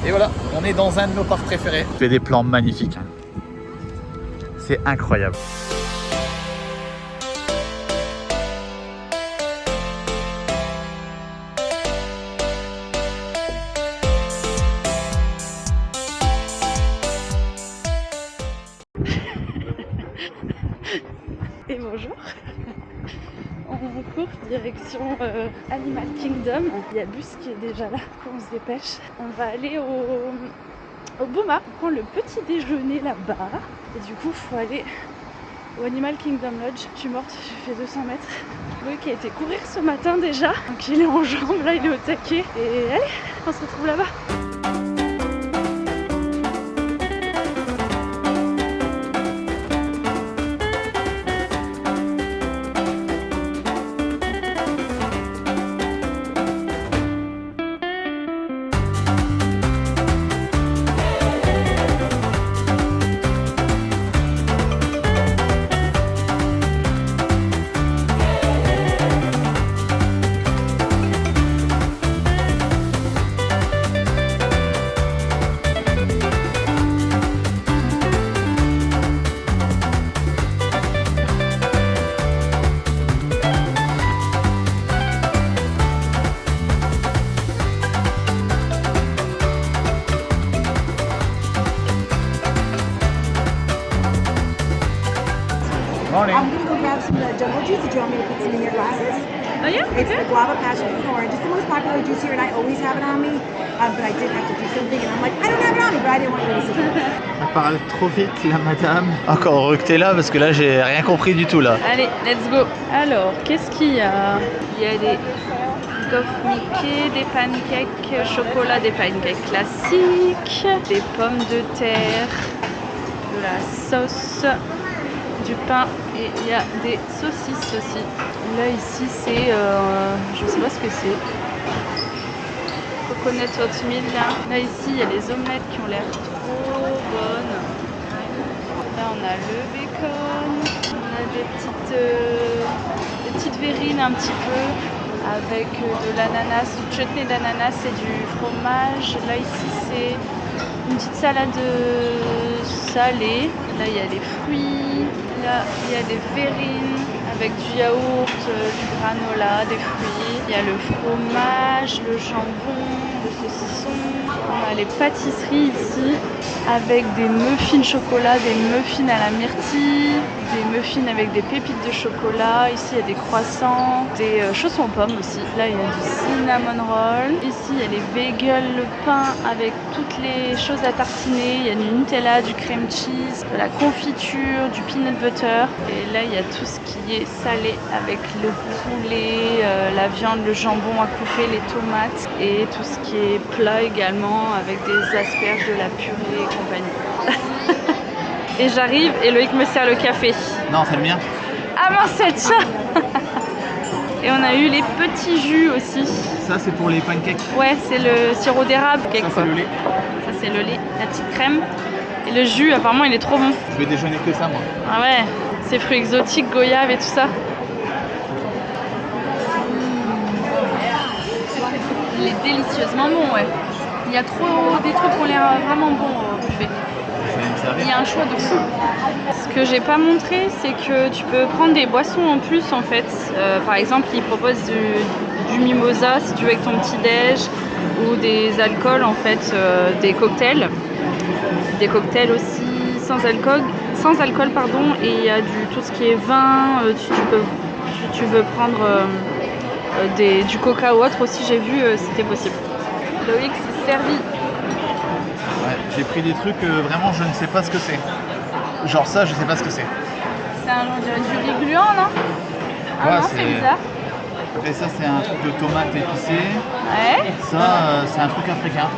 Et voilà, on est dans un de nos parcs préférés. Tu fais des plans magnifiques. Hein. C'est incroyable. Et bonjour. On court direction Animal Kingdom. Il y a le bus qui est déjà là, on se dépêche. On va aller au Boma, on prend le petit déjeuner là-bas. Et du coup, il faut aller au Animal Kingdom Lodge. Je suis morte, j'ai fait 200 mètres. Loïc a été courir ce matin déjà, donc il est en jambes, là il est au taquet. Et allez, on se retrouve là-bas. I'm going to go grab some jungle juice. Did you want me to put some in your glasses? Oh yeah? It's the guava passion fruit orange. It's the most popular juice here, and I always have it on me. But I did have to do something, and I'm like, I don't have it on me, but I didn't want you to listen. Elle parle trop vite, la madame. Encore heureux que t'es là, parce que là, j'ai rien compris du tout, là. Allez, let's go. Alors, qu'est-ce qu'il y a? Il y a des gaufres Mickey, des pancakes chocolat, des pancakes classiques, des pommes de terre, de la sauce, du pain et il y a des saucisses aussi. Là ici c'est, je sais pas ce que c'est, coconut oatmeal là. Là ici il y a les omelettes qui ont l'air trop bonnes. Là on a le bacon, on a des petites verrines un petit peu avec de l'ananas, du chutney d'ananas et du fromage. Là ici c'est une petite salade salée. Là il y a les fruits. Là, il y a des verrines avec du yaourt, du granola, des fruits. Il y a le fromage, le jambon, le saucisson. On a les pâtisseries ici avec des muffins chocolat, des muffins à la myrtille, des muffins avec des pépites de chocolat. Ici, il y a des croissants, des chaussons aux pommes aussi. Là, il y a du cinnamon roll. Ici, il y a les bagels, le pain avec toutes les choses à tartiner. Il y a du Nutella, du cream cheese, de la confiture, du peanut butter. Et là, il y a tout ce qui est salé avec le poulet, la viande, le jambon à couper, les tomates et tout ce qui est plat également avec des asperges, de la purée et compagnie. Et j'arrive et Loïc me sert le café. Non, c'est le mien. Ah mince, c'est ça. Et on a eu les petits jus aussi. Ça, c'est pour les pancakes. Ouais, c'est le sirop d'érable. Ça, c'est le lait. Ça, c'est le lait, la petite crème. Et le jus, apparemment, il est trop bon. Je vais déjeuner que ça, moi. Ah ouais, ces fruits exotiques, goyave et tout ça. Il est délicieusement bon, ouais. Il y a trop des trucs qui ont l'air vraiment bons au buffet. Il y a un choix de fou. Ce que j'ai pas montré, c'est que tu peux prendre des boissons en plus en fait. Par exemple, ils proposent du mimosa si tu veux avec ton petit déj, ou des alcools en fait, des cocktails. Des cocktails aussi sans alcool pardon. Et il y a tout ce qui est vin. Tu veux prendre du coca ou autre aussi. J'ai vu, c'était possible. Loïc s'est servi. Ouais, j'ai pris des trucs, vraiment, je ne sais pas ce que c'est. Genre ça, je sais pas ce que c'est. C'est on dirait du riz gluant, non? Ah Ouais, non, c'est bizarre. Après ça, c'est un truc de tomate épicée. Ouais. Ça, c'est un truc africain.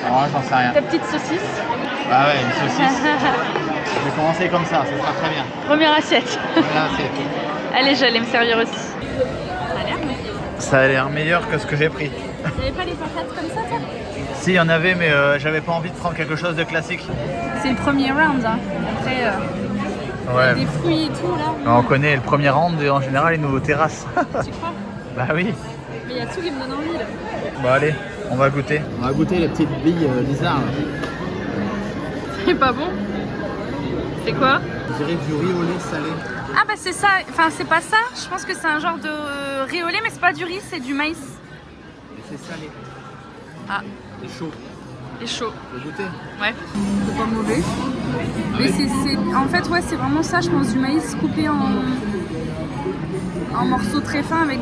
Alors là, j'en sais rien. Ta petite saucisse. Ah ouais, une saucisse. Je vais commencer comme ça sera très bien. Première assiette. Première assiette. Allez, j'allais me servir aussi. Ça a l'air meilleur que ce que j'ai pris. Il n'y avait pas des patates comme ça, toi? Si, il y en avait, mais j'avais pas envie de prendre quelque chose de classique. C'est le premier round, hein. Après, Ouais. des fruits et tout, là. On connaît le premier round, en général, il nous terrasse. Tu crois? Bah oui. Mais il y a tout qui me donne envie, là. Bon, allez. On va goûter. On va goûter les petites billes bizarres. C'est pas bon. C'est quoi? Je dirais du riz au lait salé. Ah bah c'est ça, enfin c'est pas ça, je pense que c'est un genre de riz au lait mais c'est pas du riz, c'est du maïs. Et c'est salé. Ah, Et chaud. et chaud. Tu veux goûter? Ouais. C'est pas mauvais. Mais en fait ouais c'est vraiment ça, je pense, du maïs coupé en morceaux très fins avec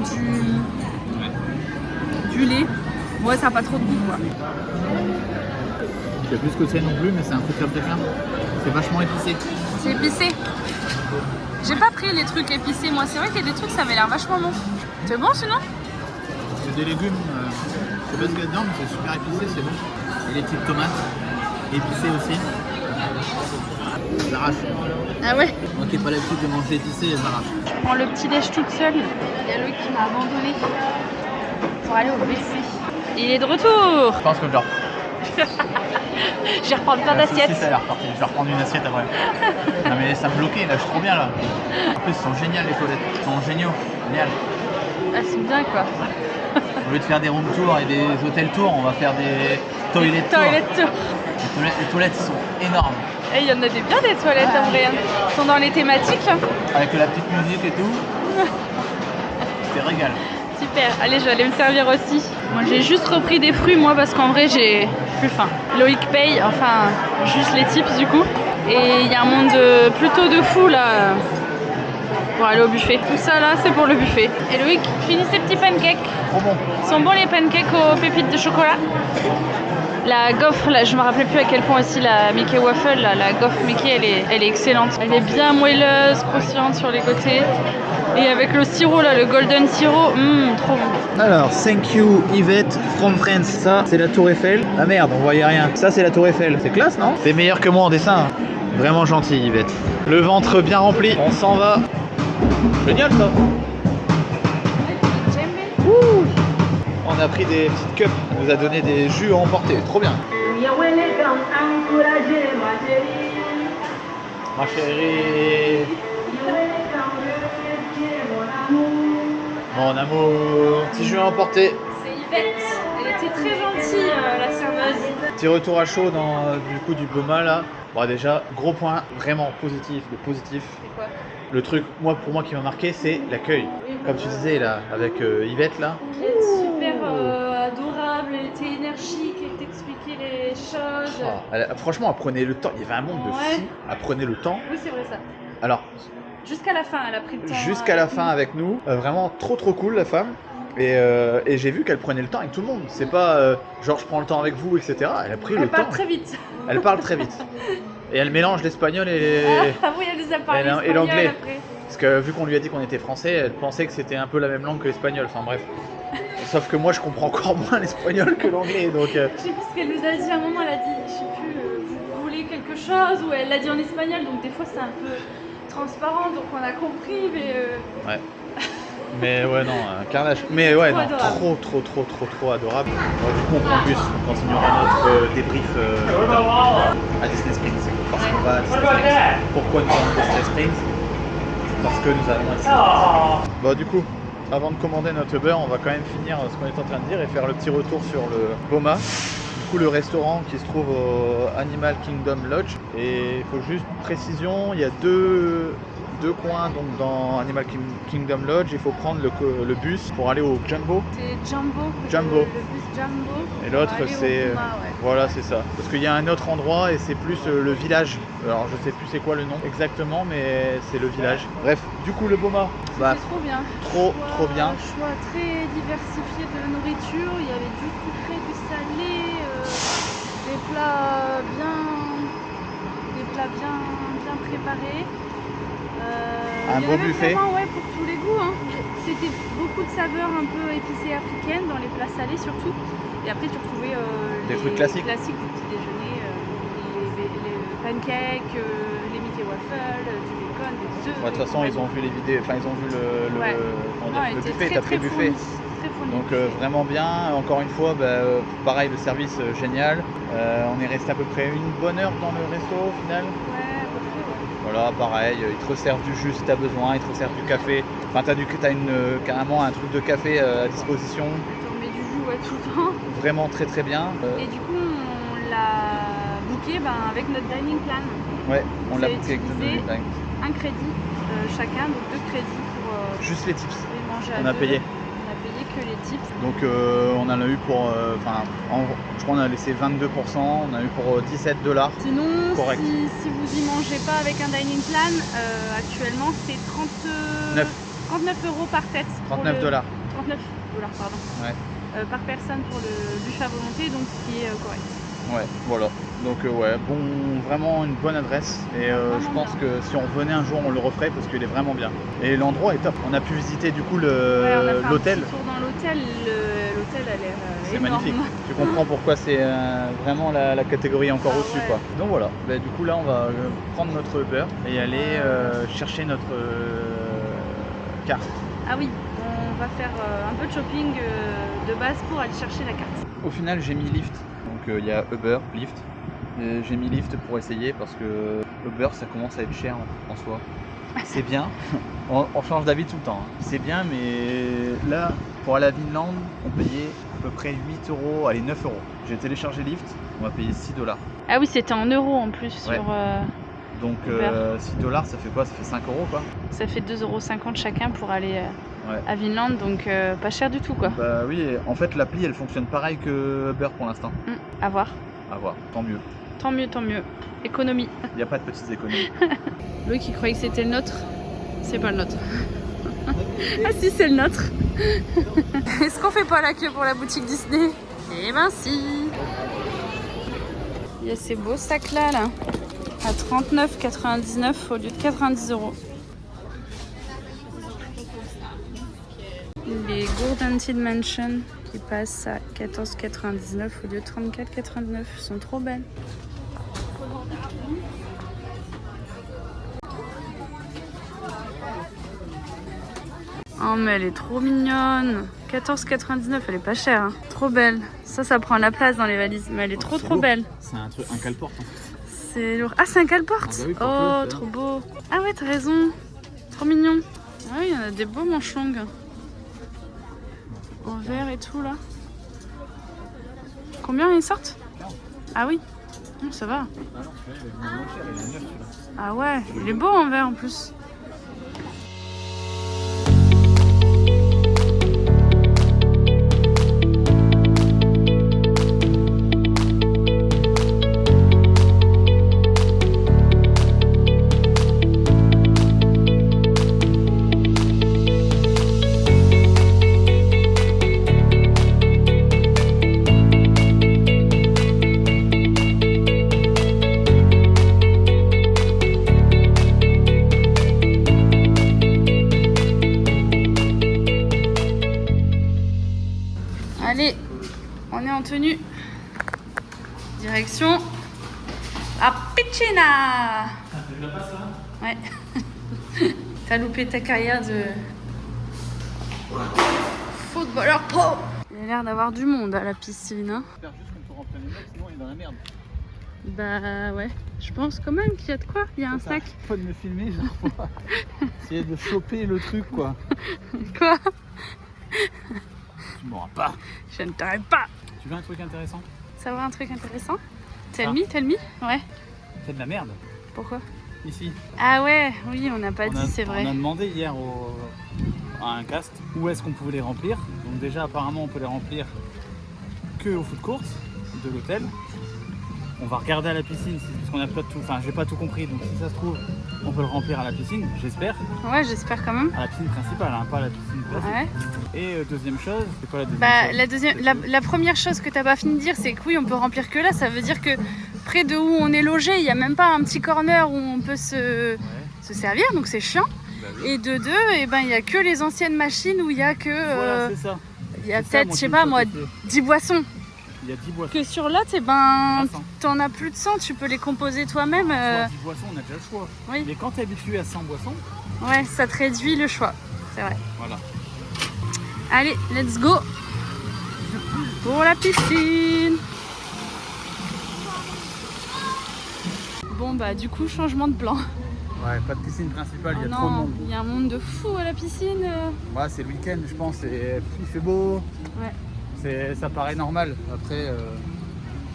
du lait. Ouais, ça a pas trop de goût quoi. Je sais plus ce que c'est non plus, mais c'est un truc africain. C'est vachement épicé. C'est épicé. J'ai pas pris les trucs épicés, moi c'est vrai qu'il y a des trucs ça avait l'air vachement bon. C'est bon sinon? C'est des légumes, je sais pas ce qu'il y a dedans, mais c'est super épicé, c'est bon. Et les petites tomates, épicées aussi. Elles arrachent. Ah ouais? Moi qui n'ai pas l'habitude de manger épicé, elles arrachent. Je prends le petit déj toute seule. Il y a Loïc qui m'a abandonné pour aller au WC. Il est de retour. Je pense que genre. Je vais reprendre plein d'assiettes. Ça a l'air reparti. Je vais reprendre une assiette après. Non mais ça me bloquait, là je suis trop bien là. En plus ils sont géniales les toilettes. Ils sont géniaux. Génial. Ah c'est bien quoi. Au lieu de faire des room tours et des hôtels tours, on va faire des toilettes tours. Les toilettes sont énormes. Et il y en a des bien des toilettes en vrai. Ils sont dans les thématiques. Avec la petite musique et tout. C'est régal. Super, allez je vais aller me servir aussi. Moi j'ai juste repris des fruits moi parce qu'en vrai j'ai plus faim. Loïc paye, enfin juste les tips du coup. Et il y a un monde plutôt de fou là pour aller au buffet. Tout ça là c'est pour le buffet. Et Loïc finit ses petits pancakes. Trop bon. Ils sont bons les pancakes aux pépites de chocolat. La gaufre, là, je me rappelais plus à quel point aussi la Mickey Waffle, là, la gaufre Mickey, elle est excellente. Elle est bien moelleuse, croustillante sur les côtés. Et avec le sirop, là, le golden sirop, trop bon. Alors, thank you Yvette from France. Ça, c'est la Tour Eiffel. Ah merde, on voyait rien. Ça, c'est la Tour Eiffel. C'est classe, non? C'est meilleur que moi en dessin. Vraiment gentil, Yvette. Le ventre bien rempli. On s'en va. Génial, ça. On a pris des petites cups. On nous a donné des jus à emporter. Trop bien. Ma chérie. Mon amour. Petit jus à emporter. C'est Yvette. Elle était très gentille, la serveuse. Petit retour à chaud dans du coup du Boma là. Bon déjà, gros point vraiment positif, de positif. C'est quoi? Le truc, pour moi qui m'a marqué, c'est l'accueil. Comme tu disais là, avec Yvette là. Elle est super adorable, elle était énergique, elle t'expliquait les choses. Franchement, elle prenait le temps. Il y avait un monde de fou. Elle prenait le temps. Oui, c'est vrai ça. Alors, jusqu'à la fin, elle a pris le temps. Jusqu'à la fin avec nous. Vraiment trop cool la femme. Et j'ai vu qu'elle prenait le temps avec tout le monde. C'est pas genre je prends le temps avec vous, etc. Elle a pris le temps. Elle parle très vite. Elle parle très vite. Et elle mélange l'espagnol et oui, elle nous a parlé et l'anglais. après. Parce que vu qu'on lui a dit qu'on était français, elle pensait que c'était un peu la même langue que l'espagnol. Enfin bref. Sauf que moi je comprends encore moins l'espagnol que l'anglais. Donc, je sais plus ce qu'elle nous a dit à un moment. Elle a dit, je sais plus, vous voulez quelque chose, ou elle l'a dit en espagnol. Donc des fois c'est un peu transparent, donc on a compris, mais. Ouais. Mais ouais, non, un carnage. Mais ouais, non, adorable. trop adorable. Bon, du coup, on prend le bus, on continuera notre débrief à Disney Springs. Parce qu'on va à Disney Springs. Pourquoi nous allons à Disney Springs? Parce que nous allons à Disney Springs. Bon, du coup, avant de commander notre beurre, on va quand même finir ce qu'on est en train de dire et faire le petit retour sur le Boma. Du coup, le restaurant qui se trouve au Animal Kingdom Lodge. Et il faut juste précision, il y a deux coins donc dans Animal Kingdom Lodge. Il faut prendre le bus pour aller au Jumbo. C'est Jumbo. Jumbo. Le bus Jumbo. Et l'autre c'est voilà, c'est ça. Parce qu'il y a un autre endroit et c'est plus le village. Alors je sais plus c'est quoi le nom exactement, mais c'est le village. Bref, du coup le Boma. C'était trop bien. Trop bien. Choix très diversifié de nourriture. Il y avait du sucré, du salé, des plats bien préparés. Un beau buffet. Vraiment, ouais, pour tous les goûts. Hein. C'était beaucoup de saveurs un peu épicées africaines dans les plats salés surtout. Et après tu retrouvais des les trucs classiques du petit déjeuner, les pancakes, les Mickey Waffles, du bacon, des œufs. De toute façon, ils ont vu les vidéos, enfin ils ont vu le buffet, t'as pris le buffet. Donc vraiment bien. Encore une fois, pareil, le service génial. On est resté à peu près une bonne heure dans le resto au final. Voilà, pareil, ils te resservent du jus si t'as besoin, ils te resservent du café. Enfin, t'as carrément un truc de café à disposition. On met du jus ouais, tout le temps. Vraiment très très bien. Et du coup, on l'a booké avec notre dining plan. Ouais, on l'a Vous booké avec avez le utilisé dingue. un crédit chacun, donc 2 crédits pour Juste les tips. les manger à On a deux. payé. On a payé que les tips. Donc on en a eu pour, je crois on a laissé 22%, on a eu pour $17. Sinon, Correct. si vous y mangez pas avec un dining plan, actuellement c'est 39 € par tête. 39 $. 39 $, pardon. Ouais. Par personne pour le buffet à volonté, donc ce qui est correct. Ouais, voilà. Donc ouais, vraiment une bonne adresse. Et je pense bien. que si on revenait un jour, on le referait parce qu'il est vraiment bien. Et l'endroit est top. On a pu visiter du coup Ouais, on a fait l'hôtel. un petit tour dans l'hôtel. L'hôtel a l'air C'est énorme. magnifique. Tu comprends pourquoi c'est vraiment la catégorie encore Ah au-dessus, ouais. quoi. Donc voilà. Bah, du coup là, on va prendre notre Uber et aller chercher notre carte. Ah oui, on va faire un peu de shopping de base pour aller chercher la carte. Au final, j'ai mis Lyft. Donc il y a Uber, Lyft. Et j'ai mis Lyft pour essayer parce que Uber ça commence à être cher en soi. C'est bien, on change d'avis tout le temps. Hein. C'est bien, mais là, pour aller à Vinland, on payait à peu près 8 €, allez 9 €. J'ai téléchargé Lyft, on va payer 6 $. Ah oui, c'était en euros en plus Ouais. sur. Donc Uber. 6 $, ça fait quoi? Ça fait 5 € quoi. Ça fait 2,50 € chacun pour aller Ouais. à Vinland, donc pas cher du tout quoi. Bah oui, en fait l'appli elle fonctionne pareil que Uber pour l'instant. À voir. À voir, tant mieux. Tant mieux, tant mieux. Économie. Il n'y a pas de petites économies. Loïc il croyait que c'était le nôtre. C'est pas le nôtre. Ah si, c'est le nôtre. Est-ce qu'on fait pas la queue pour la boutique Disney? Eh ben si. Il y a ces beaux sacs là, à 39,99 au lieu de 90 €. Les Gourdanted Mansion qui passent à 14,99 au lieu de 34,99 sont trop belles. Oh mais elle est trop mignonne. 14,99, elle est pas chère. Hein. Trop belle. Ça prend la place dans les valises. Mais elle est trop beau. belle. C'est un cale-porte en fait. C'est lourd. Ah, c'est un cale-porte. Ah bah oui, pour oh, toi, trop beau. Ah ouais, t'as raison. Trop mignon. Ah oui, il y en a des beaux manches longues. En verre et tout là. Combien ils sortent? Ah oui. Ça va. Ah ouais, il est beau en verre en plus. Allez, on est en tenue. Direction la piscina. Ouais. T'as loupé ta carrière de footballeur pro. Il y a l'air d'avoir du monde à la piscine. Hein. J'espère juste qu'on peut remplir les mecs, sinon on est dans la merde. Bah ouais, je pense quand même qu'il y a de quoi. Il y a un sac. Pas de me filmer, genre pour essayer de choper le truc quoi. Quoi? Tu m'auras pas. Je ne t'arrête pas. Tu veux un truc intéressant? Savoir un truc intéressant? Tell me? Ouais. C'est de la merde. Pourquoi? Ici. Ah ouais, oui, on n'a pas dit, c'est vrai. On a demandé hier à un cast où est-ce qu'on pouvait les remplir. Donc déjà apparemment on peut les remplir que au food court de l'hôtel. On va regarder à la piscine parce qu'on a pas tout, enfin j'ai pas tout compris, donc si ça se trouve on peut le remplir à la piscine, j'espère. Ouais, j'espère quand même. À la piscine principale, hein, pas à la piscine classique. Ouais. Et deuxième chose, c'est quoi Bah la deuxième chose? la première chose que t'as pas fini de dire, c'est que oui, on peut remplir que là. Ça veut dire que près de où on est logé, il y a même pas un petit corner où on peut se servir, donc c'est chiant. Bah oui. Et de deux, et ben il y a que les anciennes machines où il y a que Voilà, c'est ça. il y a C'est ça, peut-être, mon je sais truc pas moi, choqué. 10 boissons. Il y a 10 boissons. Que sur là, ben 100. t'en as plus de 100, tu peux les composer toi-même. Soit 10 boissons, on a déjà le choix. Oui. Mais quand tu es habitué à 100 boissons, Ouais, ça te réduit le choix. C'est vrai. voilà. Allez, let's go pour la piscine. Bon bah du coup, changement de plan. Ouais, pas de piscine principale, il y a Oh trop de non, monde. il y a un monde de fou à la piscine. Ouais, c'est le week-end, je pense, et il fait beau. Ouais. Ça paraît normal. Après,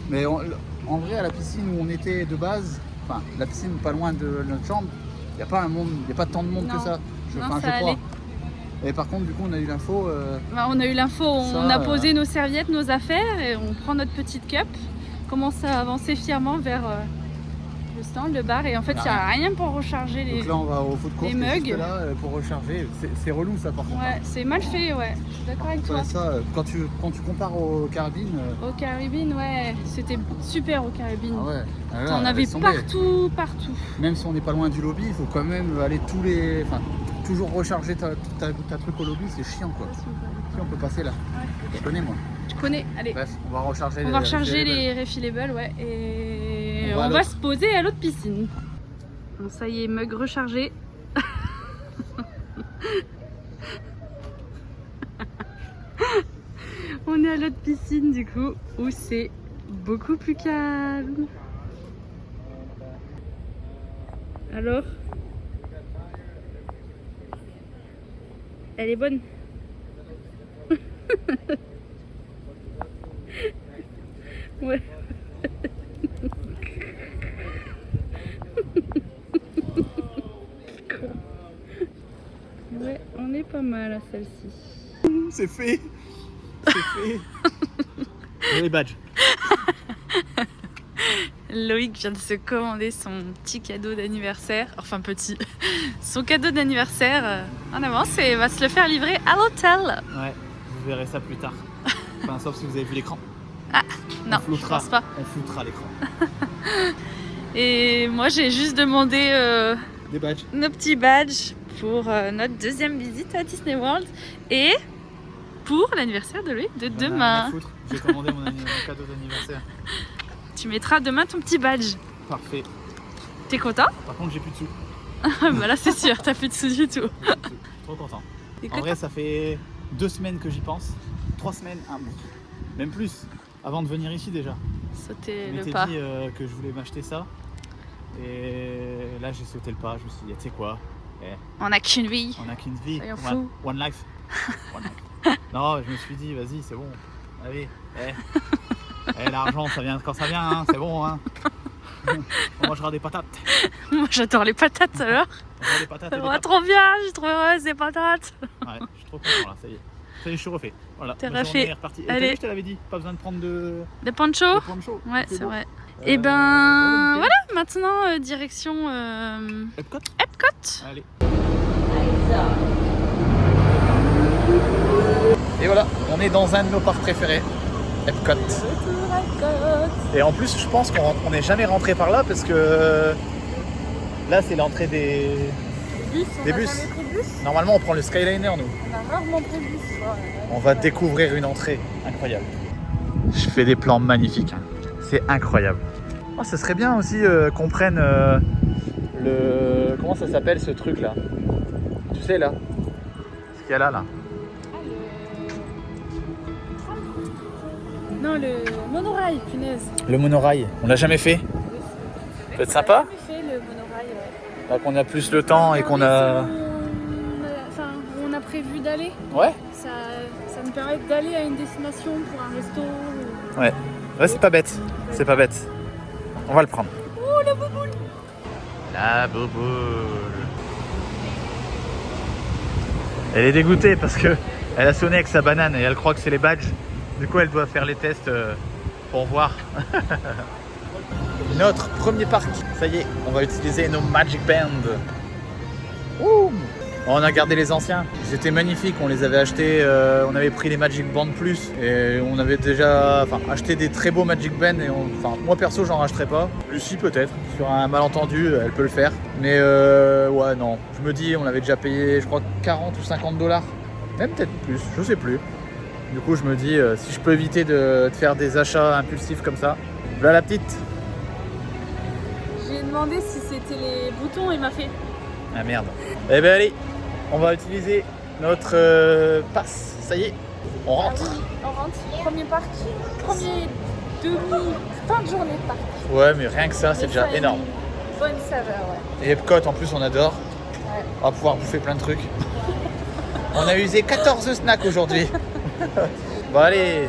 mais en vrai, à la piscine où on était de base, enfin, la piscine pas loin de notre chambre, il n'y a pas tant de monde Non. que ça. Non, Enfin, ça je crois. allait. Et par contre, du coup, on a eu l'info. Bah, on a eu l'info, on Ça, a posé nos serviettes, nos affaires et on prend notre petite cup, commence à avancer fièrement vers le stand, le bar et en fait il n'y a rien pour recharger les... Donc là, on va au food court les qui est mugs. juste là pour recharger. C'est relou ça par contre. Ouais, c'est mal fait, ouais, je suis d'accord avec toi. Ouais, ça, quand tu compares aux carabines. Au Caribbean, ouais, c'était super au Caribbean. Ah ouais. Ah là, T'en avais laisse tomber. partout. Même si on n'est pas loin du lobby, il faut quand même aller toujours recharger ta truc au lobby, c'est chiant quoi. Si on peut passer là. Je connais moi. Tu connais, allez. Bref, on va recharger On va recharger les refillables, ouais, et on va se poser à l'autre piscine. Bon, ça y est, mug rechargé. On est à l'autre piscine du coup, où c'est beaucoup plus calme. Alors, elle est bonne. Ouais. Ouais, on est pas mal à celle-ci. C'est fait. C'est fait. Et les badges. Loïc vient de se commander son petit cadeau d'anniversaire, enfin petit, son cadeau d'anniversaire en avance et va se le faire livrer à l'hôtel. Ouais, vous verrez ça plus tard. Enfin, sauf si vous avez vu l'écran. Non, je pense pas. On floutera l'écran. Et moi j'ai juste demandé Des badges. nos petits badges pour notre deuxième visite à Disney World et pour l'anniversaire de Loïc de J'en ai rien demain. à foutre. J'ai commandé mon cadeau d'anniversaire. Tu mettras demain ton petit badge. Parfait. T'es content? Par contre, j'ai plus de sous. Bah là c'est sûr, t'as plus de sous du tout. Trop content. T'es En content? vrai, ça fait 2 semaines que j'y pense. 3 semaines, même plus. Avant de venir ici déjà. Sauter Je le m'étais pas. dit que je voulais m'acheter ça. Et là, j'ai sauté le pas. Je me suis dit, tu sais quoi, On a qu'une vie. on a qu'une vie. Soyons fous. One life. One life. Non, je me suis dit, vas-y, c'est bon. Allez, l'argent, ça vient quand ça vient, hein, c'est bon. Hein. On mangera des patates. Moi j'adore les patates alors. On mangera des patates et des Ouais, pâtes. trop bien, je suis trop heureuse des patates. Ouais, je suis trop content là, ça y est. Ça y est, je suis refait. Voilà, T'es ma journée refait. est repartie. Et Allez. t'as vu, je te l'avais dit, pas besoin de prendre de Des ponchos? poncho. Ouais, c'est bon. vrai. Et ben nickel. voilà, maintenant direction Epcot. Epcot. Allez. Et voilà, on est dans un de nos parcs préférés, Epcot. Et en plus, je pense qu'on n'est jamais rentré par là parce que là, c'est l'entrée des bus. Normalement, on prend le Skyliner, nous. On a rarement pris le bus. On va découvrir une entrée incroyable. Je fais des plans magnifiques. Hein. C'est incroyable. Oh, ça serait bien aussi qu'on prenne le... Comment ça s'appelle ce truc là? Tu sais là? Ce qu'il y a là. Non, le monorail, punaise. Le monorail. On l'a jamais fait. Ça peut être sympa. On a jamais fait le monorail, ouais. Là qu'on a plus le temps et qu'on a... Enfin, on a prévu d'aller. Ouais. Ça nous permet d'aller à une destination pour un resto. Ouais. Ouais, c'est pas bête. C'est pas bête. On va le prendre. Oh, la bouboule! La bouboule. Elle est dégoûtée parce que elle a sonné avec sa banane et elle croit que c'est les badges. Du coup, elle doit faire les tests pour voir. Notre premier parc. Ça y est, on va utiliser nos Magic Band. Ouh. On a gardé les anciens. Ils étaient magnifiques. On les avait achetés. On avait pris les Magic Band Plus et on avait déjà acheté des très beaux Magic Band. Et moi perso, j'en rachèterai pas. Lucie peut-être. Sur un malentendu, elle peut le faire. Mais ouais, non. Je me dis, on avait déjà payé, je crois, 40 ou 50 $. Même peut-être plus. Je sais plus. Du coup, je me dis, si je peux éviter de faire des achats impulsifs comme ça. Voilà la petite. J'ai demandé si c'était les boutons et il m'a fait. Ah merde. Eh ben allez, on va utiliser notre passe. Ça y est, on rentre. Ah oui, on rentre. Premier parc. Premier fin de journée de parc. Ouais, mais rien que ça, c'est Mais déjà ça a énorme. une bonne saveur, ouais. Et Epcot, en plus, on adore. Ouais. On va pouvoir bouffer plein de trucs. On a usé 14 snacks aujourd'hui. Bon allez.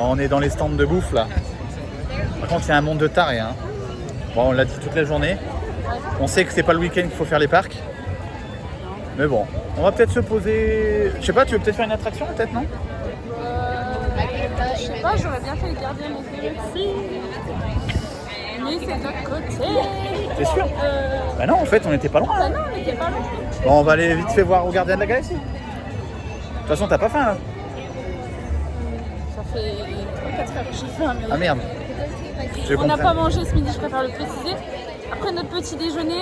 On est dans les stands de bouffe là. Par contre, il y a un monde de tarés. Hein. Bon, on l'a dit toute la journée. On sait que c'est pas le week-end qu'il faut faire les parcs. Mais bon, on va peut-être se poser. Je sais pas, tu veux peut-être faire une attraction, peut-être, non? Je sais pas, j'aurais bien fait le gardien des Galaxies. Mais c'est de l'autre côté. T'es sûr? Bah non, en fait, on était pas loin. Bah non, on était pas loin. Bon, on va aller vite fait voir au gardien de la galaxie. De toute façon, t'as pas faim là? Ça fait 3-4 heures que j'ai faim. Mais... Ah merde. On n'a pas mangé ce midi, je préfère le préciser. Après notre petit déjeuner,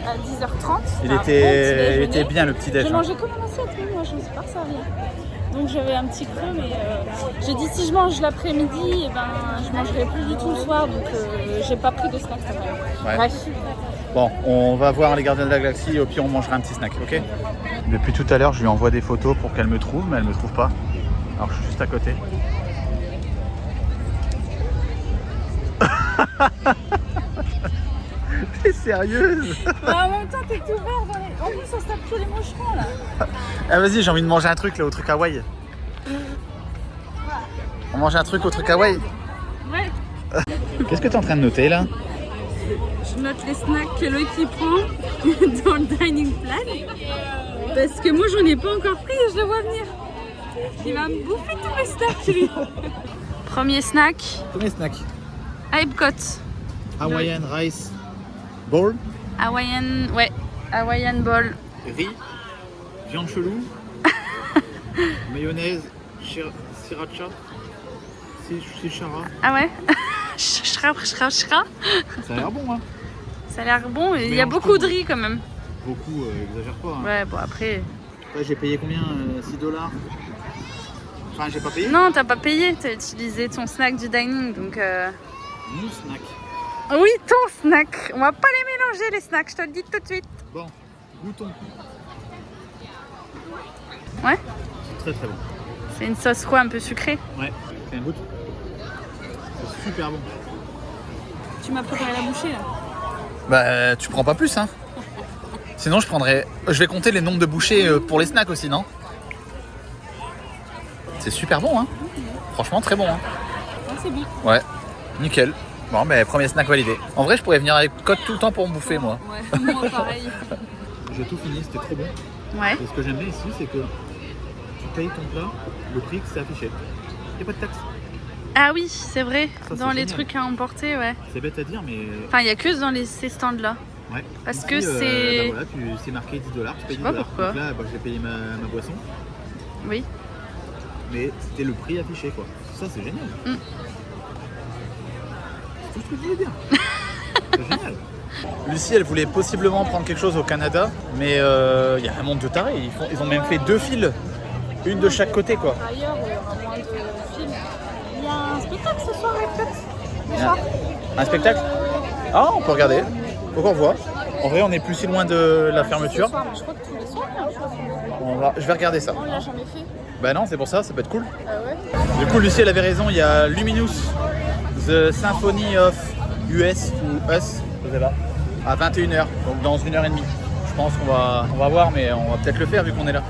à 10h30. Il était bien le petit déjeuner. J'ai mangé comme un assiette, mais moi je me suis pas resservie. Donc j'avais un petit creux, mais j'ai dit si je mange l'après-midi, et ben, je mangerai plus du tout le soir, donc j'ai pas pris de snack quand même. Ouais. Bref. Bon, on va voir les gardiens de la galaxie, au pire on mangera un petit snack, ok? Depuis tout à l'heure, je lui envoie des photos pour qu'elle me trouve, mais elle me trouve pas. Alors je suis juste à côté. T'es sérieuse? Bah, en même temps, t'es tout vert dans les... En plus, on se tape tous les moucherons là. Ah vas-y, j'ai envie de manger un truc là au truc Hawaï. On mange un truc au truc Hawaï? Ouais. Qu'est-ce que t'es en train de noter là? Je note les snacks que Loïc prend dans le dining plan. Parce que moi, j'en ai pas encore pris et je le vois venir. Il va me bouffer tous mes snacks, lui. Premier snack, Premier snack. Epcot. Hawaiian rice bowl. Hawaiian, ouais, Hawaiian bowl. Riz. Viande chelou. Mayonnaise. Sriracha. Chichara. Ah ouais. Shra. Ça a l'air bon hein. Ça a l'air bon, il y a Mélange beaucoup tout. de riz quand même. Beaucoup, exagère pas. Hein. Ouais, bon après... Là, j'ai payé combien? 6 $. Enfin, j'ai pas payé. Non, t'as pas payé, t'as utilisé ton snack du dining, donc... Mon snack. Oui, ton snack. On va pas les mélanger les snacks, je te le dis tout de suite. Bon, goûtons. Ouais. C'est très très bon. C'est une sauce quoi, un peu sucrée? Ouais, c'est un goût. C'est super bon. Tu m'as préparé la bouchée là. Bah, tu prends pas plus, hein. Sinon, je prendrais. Je vais compter les nombres de bouchées pour les snacks aussi, non? C'est super bon, hein. Franchement, très bon. Hein. Ouais, c'est bon. Ouais, nickel. Bon, mais premier snack validé. En vrai, je pourrais venir avec Code tout le temps pour me bouffer, moi. Ouais, moi pareil. J'ai tout fini, c'était trop bon. Ouais. Et ce que j'aime bien ici, c'est que tu payes ton plat, le prix que c'est affiché. Il n'y a pas de taxe. Ah oui, c'est vrai, Ça, dans c'est les génial. trucs à emporter, ouais. C'est bête à dire, mais. Enfin, il y a que dans ces stands-là. Ouais. Parce Ici, que c'est- bah voilà, c'est marqué 10 $, tu payes 10 sais pas $. pourquoi. Donc là, bah, j'ai payé ma boisson, Oui. mais c'était le prix affiché, quoi. Ça, c'est génial. Mm. C'est tout ce que je voulais dire. C'est génial. Lucie, elle voulait possiblement prendre quelque chose au Canada, mais il y a un monde de tarés. Ils ont même fait 2 files, une de chaque côté, quoi. Ailleurs, il y aura moins de films. Il y a un spectacle ce soir, Un spectacle? Ah, on peut regarder. Faut qu'on voit. En vrai, on n'est plus si loin de la fermeture. Ce soir, mais je crois que tous les soirs, il y a un show. Je vais regarder ça. On l'a jamais fait. Bah non, c'est pour ça, ça peut être cool. Ah ouais. Du coup, Lucie, elle avait raison, il y a Luminous, The Symphony of US ou Us, je sais pas, à 21h, donc dans 1h30. Je pense qu'on va voir, mais on va peut-être le faire vu qu'on est là.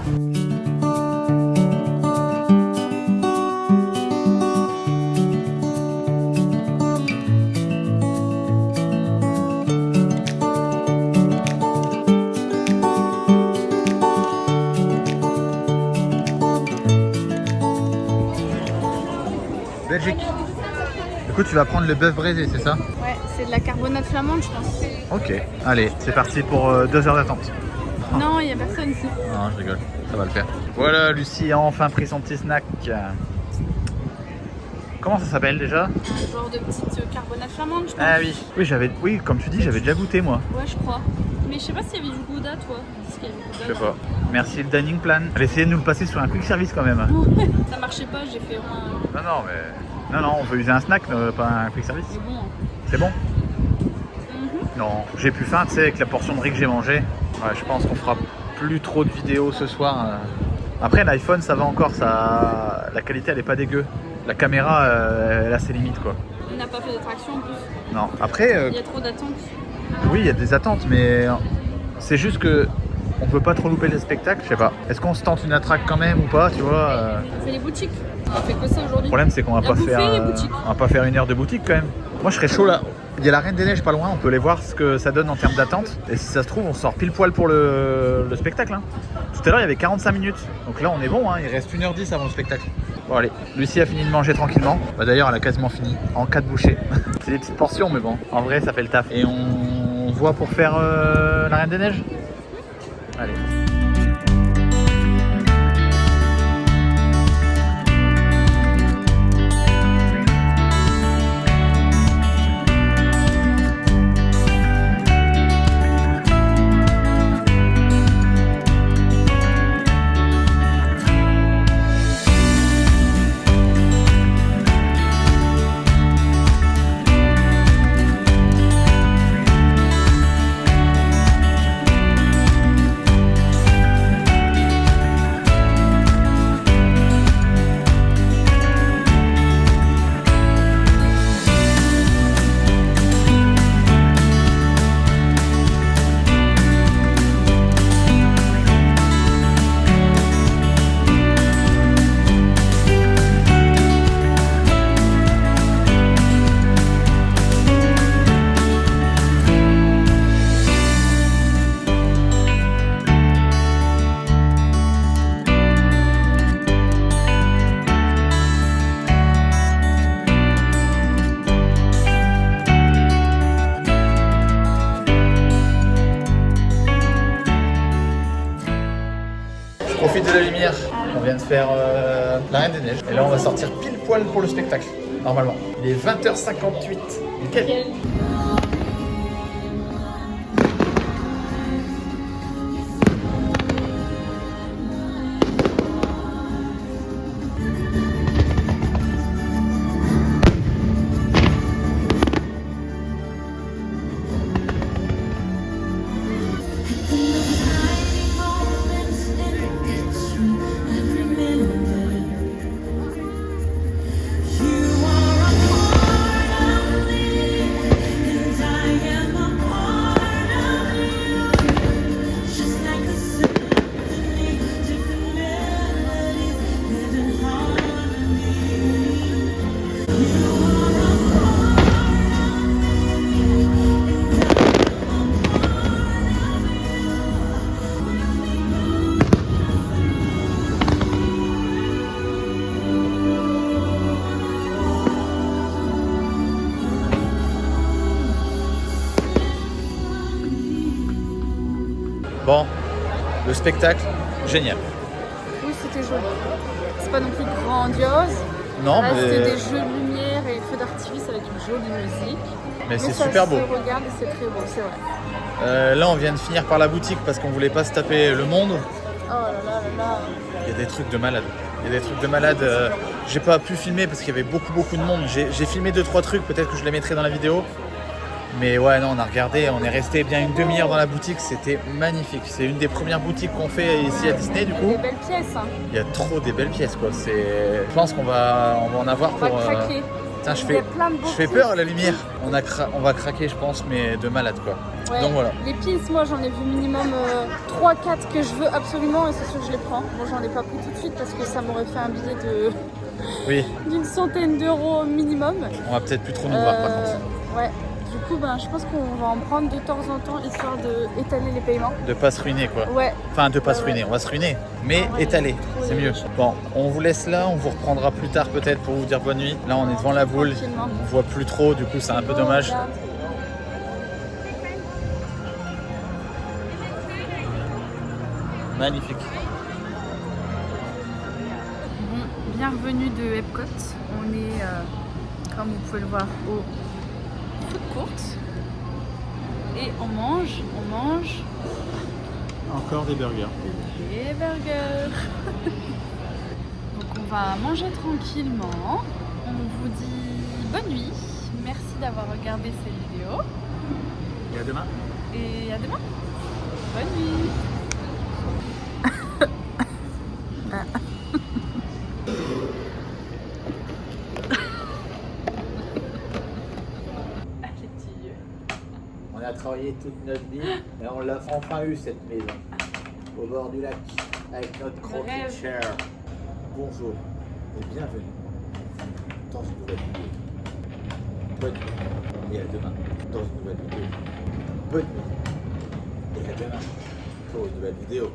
Belgique. Du coup, tu vas prendre le bœuf braisé, c'est ça? Ouais, c'est de la carbonate flamande, je pense. Ok. Allez, c'est parti pour 2 heures d'attente. Non, il n'y a personne ici. Non, je rigole, ça va le faire. Voilà, Lucie a enfin pris son petit snack. Comment ça s'appelle déjà? Un genre de petite carbonate flamande, je pense. Ah oui. Oui, comme tu dis, j'avais déjà goûté moi. Ouais, je crois. Mais je sais pas s'il y avait du gouda, toi. Est-ce qu'il y avait du Je gouda? sais pas. Merci le dining plan. Elle essayait de nous le passer sur un quick service quand même. Ouais, ça marchait pas, j'ai fait un... Non, mais. Non, on veut user un snack, pas un quick service. Mais bon, C'est C'est bon? Non, j'ai plus faim, tu sais, avec la portion de riz que j'ai mangé. Ouais, je pense qu'on fera plus trop de vidéos ce soir. Après, l'iPhone, ça va encore, ça... la qualité, elle est pas dégueu. La caméra, elle a ses limites, quoi. On n'a pas fait d'attraction en plus. Non, après... Il y a trop d'attentes. Oui, il y a des attentes, mais c'est juste que on peut pas trop louper les spectacles, je sais pas. Est-ce qu'on se tente une attraque quand même ou pas, tu vois On fait les boutiques. On fait que ça aujourd'hui. Le problème, c'est qu'on va pas faire... on va pas faire 1 heure de boutique, quand même. Moi, je serais chaud, là. Il y a la Reine des Neiges pas loin, on peut aller voir ce que ça donne en termes d'attente. Et si ça se trouve, on sort pile poil pour le spectacle. Hein. Tout à l'heure, il y avait 45 minutes. Donc là, on est bon, hein. Il reste 1h10 avant le spectacle. Bon, allez, Lucie a fini de manger tranquillement. Bah, d'ailleurs, elle a quasiment fini, en 4 bouchées. C'est des petites portions, mais bon, en vrai, ça fait le taf. Et on voit pour faire la Reine des Neiges. Allez. Profite de la lumière, on vient de faire la Reine des Neiges. Et là on va sortir pile poil pour le spectacle, normalement. Il est 20h58, nickel. Bon, le spectacle, génial. Oui, c'était joli. C'est pas non plus grandiose. Non, là, mais... c'était des jeux de lumière et feux d'artifice avec une jolie musique. Mais c'est super beau. Ça se regarde et c'est très beau, c'est vrai. Là, on vient de finir par la boutique parce qu'on voulait pas se taper le monde. Oh là là là là. Il y a des trucs de malade. Il y a des trucs de malade. J'ai pas pu filmer parce qu'il y avait beaucoup de monde. J'ai filmé 2-3 trucs, peut-être que je les mettrai dans la vidéo. Mais ouais, non, on a regardé, on est resté bien une demi-heure dans la boutique, c'était magnifique. C'est une des premières boutiques qu'on fait ici à Disney, du coup. Des belles pièces. Hein. Il y a trop des belles pièces, quoi. Je pense qu'on va en avoir on pour... va craquer. Putain, je je fais peur à la lumière. On va craquer, je pense, mais de malade, quoi. Ouais. Donc voilà. Les pins, moi j'en ai vu minimum 3-4 que je veux absolument et c'est sûr que je les prends. Bon, j'en ai pas pris tout de suite parce que ça m'aurait fait un billet de... Oui. d'une centaine d'euros minimum. On va peut-être plus trop nous voir, par contre. Ouais. Du coup, je pense qu'on va en prendre de temps en temps histoire d'étaler les paiements. De pas se ruiner, quoi. Ouais. Enfin, de pas se ruiner, on va se ruiner, mais étaler, c'est mieux. Bon, on vous laisse là, on vous reprendra plus tard peut-être pour vous dire bonne nuit. Là, on est devant la boule, on voit plus trop, du coup, c'est un peu dommage. Magnifique. Bon, bienvenue de Epcot. On est, comme vous pouvez le voir, au food court. Et on mange. Encore des burgers. Des burgers. Donc on va manger tranquillement. On vous dit bonne nuit. Merci d'avoir regardé cette vidéo. Et à demain. Et à demain. Bonne nuit. Les petits yeux. On a travaillé toute notre vie et on l'a enfin eu cette maison. Au bord du lac, avec notre rocking rêve. chair. Bonjour et bienvenue dans une nouvelle vidéo. Bonne nuit et à demain dans une nouvelle vidéo. Bonne nuit et à demain pour une nouvelle vidéo.